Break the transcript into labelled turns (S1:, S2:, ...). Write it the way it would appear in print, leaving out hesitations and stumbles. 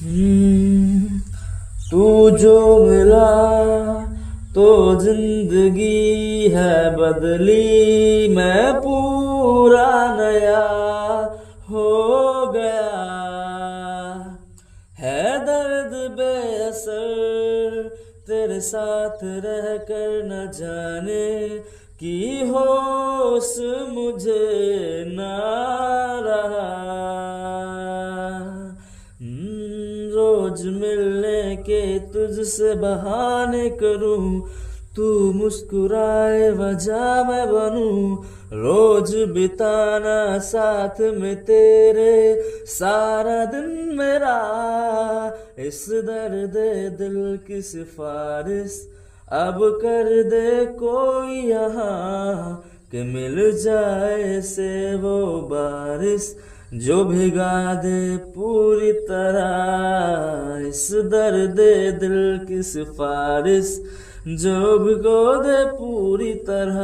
S1: हम्म, तू जो मिला तो जिंदगी है बदली, मैं पूरा नया हो गया। है दर्द बेअसर तेरे साथ रह कर, न जाने की होश मुझे ना रहा। रोज मिलने के तुझसे बहाने करूं, तू मुस्कुराए वजह मैं बनूं। रोज बिताना साथ में तेरे, सारा दिन मेरा इस दर्द दिल की सिफारिश अब कर दे कोई यहाँ, कि मिल जाए से वो बारिश जो भिगा दे पूरी तरह। इस दर्द दिल की सिफारिश जो भिगो दे पूरी तरह।